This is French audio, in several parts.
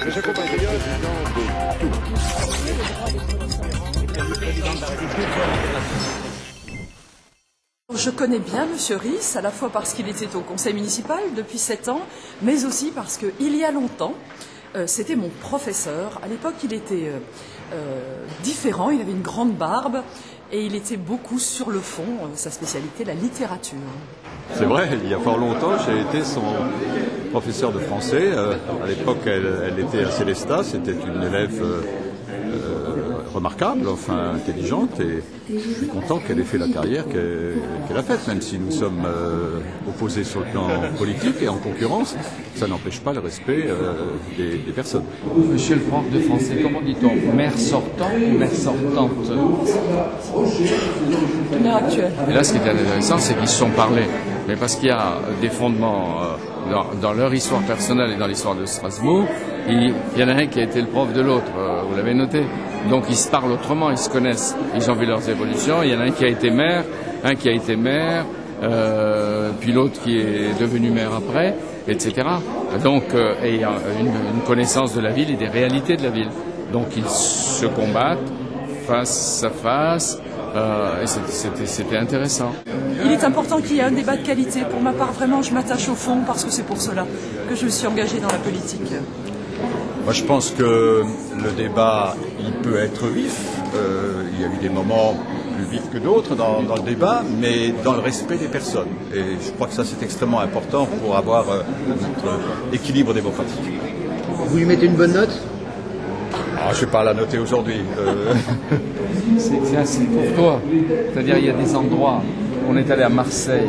Je s'accompagne d'ailleurs de tout. Je connais bien M. Ries, à la fois parce qu'il était au conseil municipal depuis 7 ans, mais aussi parce qu'il y a longtemps, c'était mon professeur. À l'époque, il était différent, il avait une grande barbe et il était beaucoup sur le fond, sa spécialité, la littérature. C'est vrai, il y a fort longtemps, j'ai été son professeur de français. À l'époque, elle était à Célestat, c'était une élève remarquable, enfin intelligente, et je suis content qu'elle ait fait la carrière qu'elle a faite, même si nous sommes opposés sur le plan politique et en concurrence, ça n'empêche pas le respect des personnes. Monsieur le prof de français, comment dit-on, maire sortant ou maire sortante? Le maire actuel. Et là, ce qui est intéressant, c'est qu'ils se sont parlé, mais parce qu'il y a des fondements dans leur histoire personnelle et dans l'histoire de Strasbourg, il y en a un qui a été le prof de l'autre, vous l'avez noté. Donc ils se parlent autrement, ils se connaissent, ils ont vu leurs évolutions. Il y en a un qui a été maire, puis l'autre qui est devenu maire après, etc. Donc, et une connaissance de la ville et des réalités de la ville. Donc ils se combattent face à face, et c'était intéressant. Il est important qu'il y ait un débat de qualité. Pour ma part, vraiment, je m'attache au fond parce que c'est pour cela que je me suis engagée dans la politique. Moi, je pense que le débat, il peut être vif. Il y a eu des moments plus vifs que d'autres dans le débat, mais dans le respect des personnes. Et je crois que ça, c'est extrêmement important pour avoir notre équilibre démocratique. Vous lui mettez une bonne note? Je ne vais pas la noter aujourd'hui. C'est assez pour toi. C'est-à-dire, il y a des endroits. On est allé à Marseille.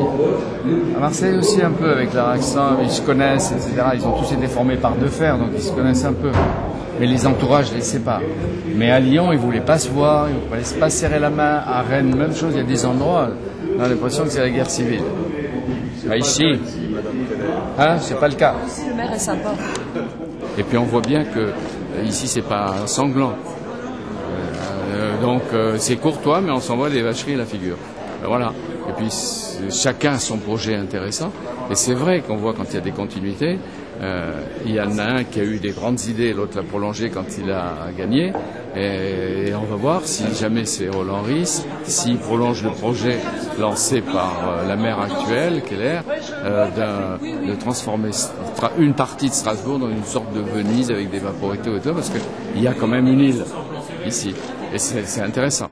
À Marseille aussi un peu avec leur accent, ils se connaissent, etc. Ils ont tous été formés par Defer, donc ils se connaissent un peu. Mais les entourages les séparent. Mais à Lyon, ils ne voulaient pas se voir, ils ne voulaient pas serrer la main. À Rennes, même chose, il y a des endroits, on a l'impression que c'est la guerre civile. Ici, c'est pas le cas. Ici, le maire est sympa. Et puis on voit bien que ici, c'est pas sanglant. Donc c'est courtois, mais on s'envoie des vacheries à la figure. Voilà. Et puis chacun a son projet intéressant. Et c'est vrai qu'on voit quand il y a des continuités, il y en a un qui a eu des grandes idées, l'autre l'a prolongé quand il a gagné. Et on va voir si jamais c'est Roland Ries, s'il prolonge le projet lancé par la maire actuelle, Keller, de transformer une partie de Strasbourg dans une sorte de Venise avec des vaporités autour, parce qu'il y a quand même une île ici. Et c'est intéressant.